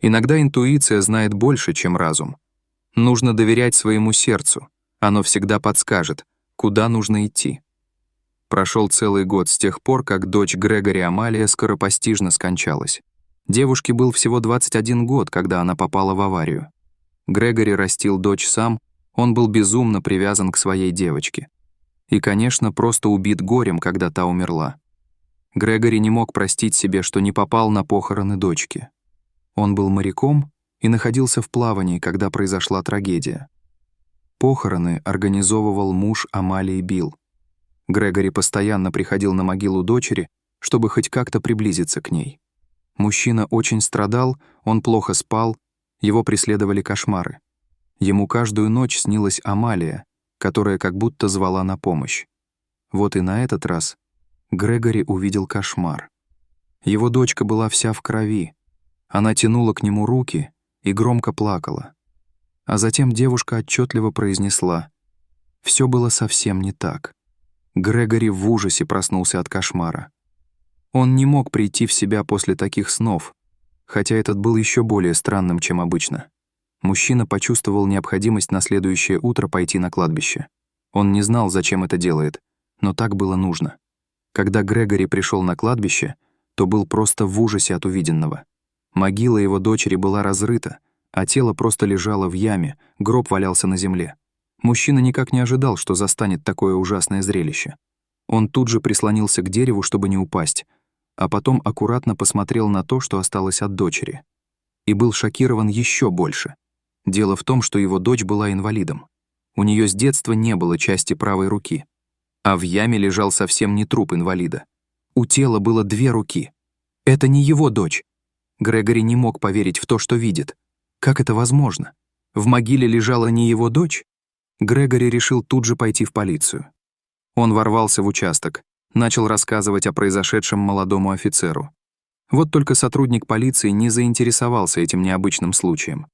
Иногда интуиция знает больше, чем разум. Нужно доверять своему сердцу. Оно всегда подскажет, куда нужно идти. Прошел целый год с тех пор, как дочь Грегори Амалия скоропостижно скончалась. Девушке был всего 21 год, когда она попала в аварию. Грегори растил дочь сам, он был безумно привязан к своей девочке. И, конечно, просто убит горем, когда та умерла. Грегори не мог простить себе, что не попал на похороны дочки. Он был моряком и находился в плавании, когда произошла трагедия. Похороны организовывал муж Амалии Билл. Грегори постоянно приходил на могилу дочери, чтобы хоть как-то приблизиться к ней. Мужчина очень страдал, он плохо спал, его преследовали кошмары. Ему каждую ночь снилась Амалия, которая как будто звала на помощь. Вот и на этот раз Грегори увидел кошмар. Его дочка была вся в крови. Она тянула к нему руки и громко плакала. А затем девушка отчетливо произнесла: «Все было совсем не так». Грегори в ужасе проснулся от кошмара. Он не мог прийти в себя после таких снов, хотя этот был еще более странным, чем обычно. Мужчина почувствовал необходимость на следующее утро пойти на кладбище. Он не знал, зачем это делает, но так было нужно. Когда Грегори пришел на кладбище, то был просто в ужасе от увиденного. Могила его дочери была разрыта, а тело просто лежало в яме, гроб валялся на земле. Мужчина никак не ожидал, что застанет такое ужасное зрелище. Он тут же прислонился к дереву, чтобы не упасть, а потом аккуратно посмотрел на то, что осталось от дочери. И был шокирован еще больше. Дело в том, что его дочь была инвалидом. У нее с детства не было части правой руки. А в яме лежал совсем не труп инвалида. У тела было 2 руки. Это не его дочь. Грегори не мог поверить в то, что видит. Как это возможно? В могиле лежала не его дочь? Грегори решил тут же пойти в полицию. Он ворвался в участок, начал рассказывать о произошедшем молодому офицеру. Вот только сотрудник полиции не заинтересовался этим необычным случаем.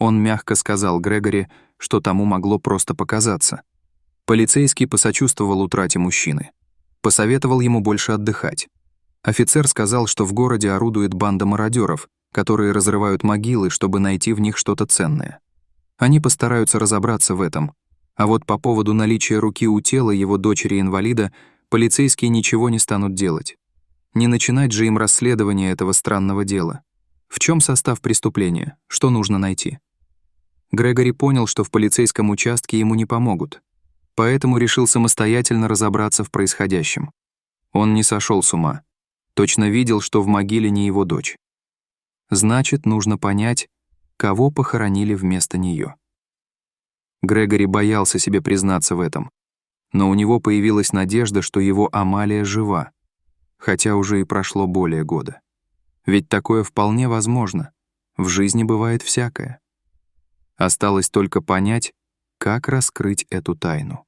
Он мягко сказал Грегори, что тому могло просто показаться. Полицейский посочувствовал утрате мужчины. Посоветовал ему больше отдыхать. Офицер сказал, что в городе орудует банда мародеров, которые разрывают могилы, чтобы найти в них что-то ценное. Они постараются разобраться в этом. А вот по поводу наличия руки у тела его дочери-инвалида полицейские ничего не станут делать. Не начинать же им расследование этого странного дела. В чем состав преступления? Что нужно найти? Грегори понял, что в полицейском участке ему не помогут. Поэтому решил самостоятельно разобраться в происходящем. Он не сошел с ума. Точно видел, что в могиле не его дочь. Значит, нужно понять, кого похоронили вместо нее. Грегори боялся себе признаться в этом, но у него появилась надежда, что его Амалия жива, хотя уже и прошло более года. Ведь такое вполне возможно. В жизни бывает всякое. Осталось только понять, как раскрыть эту тайну.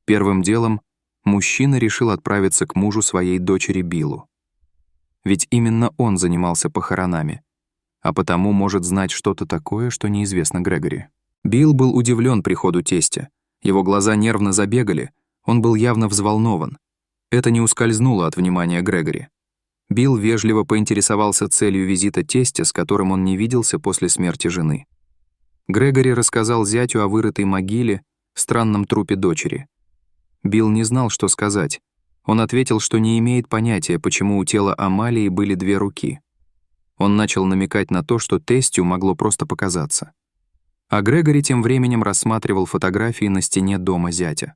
Первым делом мужчина решил отправиться к мужу своей дочери Биллу. Ведь именно он занимался похоронами, а потому может знать что-то такое, что неизвестно Грегори. Билл был удивлен приходу тестя. Его глаза нервно забегали, он был явно взволнован. Это не ускользнуло от внимания Грегори. Билл вежливо поинтересовался целью визита тестя, с которым он не виделся после смерти жены. Грегори рассказал зятю о вырытой могиле, странном трупе дочери. Билл не знал, что сказать. Он ответил, что не имеет понятия, почему у тела Амалии были 2 руки. Он начал намекать на то, что тестю могло просто показаться. А Грегори тем временем рассматривал фотографии на стене дома зятя.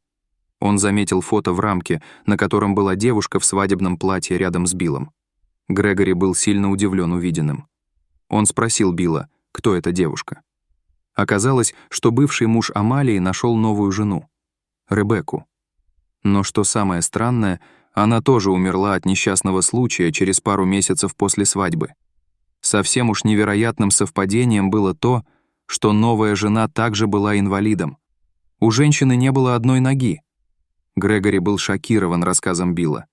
Он заметил фото в рамке, на котором была девушка в свадебном платье рядом с Биллом. Грегори был сильно удивлен увиденным. Он спросил Билла, кто эта девушка. Оказалось, что бывший муж Амалии нашел новую жену — Ребекку. Но что самое странное, она тоже умерла от несчастного случая через пару месяцев после свадьбы. Совсем уж невероятным совпадением было то, что новая жена также была инвалидом. У женщины не было одной ноги. Грегори был шокирован рассказом Билла.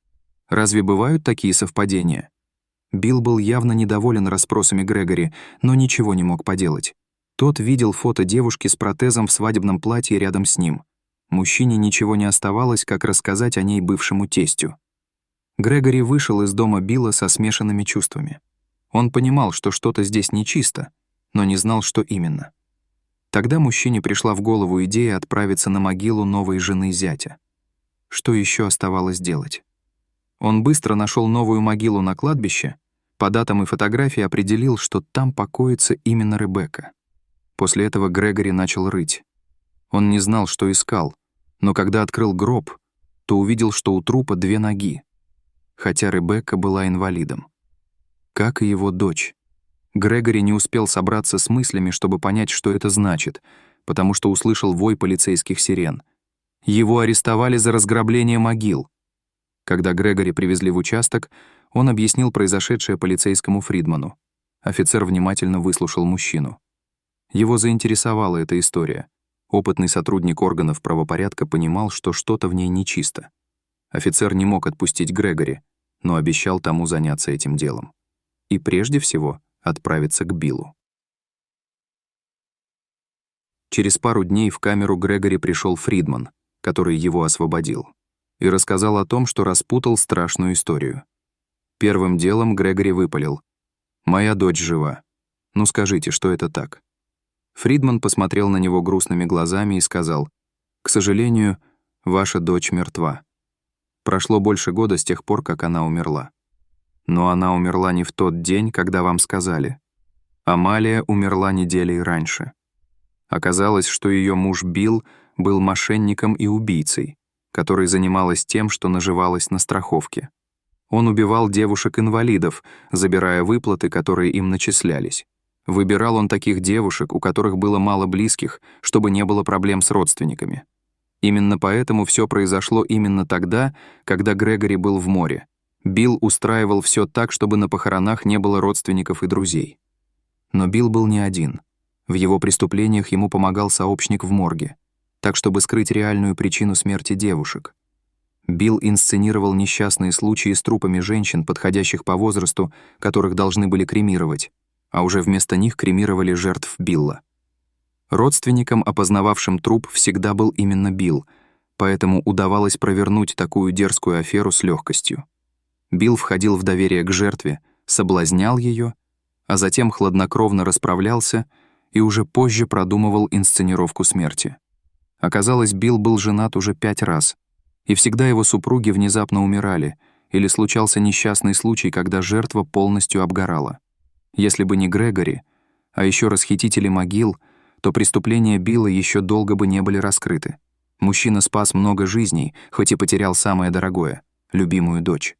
Разве бывают такие совпадения? Билл был явно недоволен расспросами Грегори, но ничего не мог поделать. Тот видел фото девушки с протезом в свадебном платье рядом с ним. Мужчине ничего не оставалось, как рассказать о ней бывшему тестю. Грегори вышел из дома Билла со смешанными чувствами. Он понимал, что что-то здесь нечисто, но не знал, что именно. Тогда мужчине пришла в голову идея отправиться на могилу новой жены зятя. Что еще оставалось делать? Он быстро нашел новую могилу на кладбище, по датам и фотографии определил, что там покоится именно Ребекка. После этого Грегори начал рыть. Он не знал, что искал, но когда открыл гроб, то увидел, что у трупа 2 ноги, хотя Ребекка была инвалидом. Как и его дочь. Грегори не успел собраться с мыслями, чтобы понять, что это значит, потому что услышал вой полицейских сирен. Его арестовали за разграбление могил. Когда Грегори привезли в участок, он объяснил произошедшее полицейскому Фридману. Офицер внимательно выслушал мужчину. Его заинтересовала эта история. Опытный сотрудник органов правопорядка понимал, что что-то в ней нечисто. Офицер не мог отпустить Грегори, но обещал тому заняться этим делом. И прежде всего отправиться к Биллу. Через пару дней в камеру Грегори пришел Фридман, который его освободил, и рассказал о том, что распутал страшную историю. Первым делом Грегори выпалил: «Моя дочь жива. Ну скажите, что это так?» Фридман посмотрел на него грустными глазами и сказал: «К сожалению, ваша дочь мертва. Прошло больше года с тех пор, как она умерла. Но она умерла не в тот день, когда вам сказали. Амалия умерла неделей раньше. Оказалось, что ее муж Билл был мошенником и убийцей, который занималась тем, что наживалась на страховке. Он убивал девушек-инвалидов, забирая выплаты, которые им начислялись. Выбирал он таких девушек, у которых было мало близких, чтобы не было проблем с родственниками. Именно поэтому все произошло именно тогда, когда Грегори был в море. Билл устраивал все так, чтобы на похоронах не было родственников и друзей. Но Билл был не один. В его преступлениях ему помогал сообщник в морге, так чтобы скрыть реальную причину смерти девушек. Билл инсценировал несчастные случаи с трупами женщин, подходящих по возрасту, которых должны были кремировать, а уже вместо них кремировали жертв Билла. Родственникам, опознававшим труп, всегда был именно Билл, поэтому удавалось провернуть такую дерзкую аферу с легкостью. Билл входил в доверие к жертве, соблазнял ее, а затем хладнокровно расправлялся и уже позже продумывал инсценировку смерти. Оказалось, Билл был женат уже 5 раз, и всегда его супруги внезапно умирали, или случался несчастный случай, когда жертва полностью обгорала. Если бы не Грегори, а еще расхитители могил, то преступления Билла еще долго бы не были раскрыты. Мужчина спас много жизней, хоть и потерял самое дорогое — любимую дочь.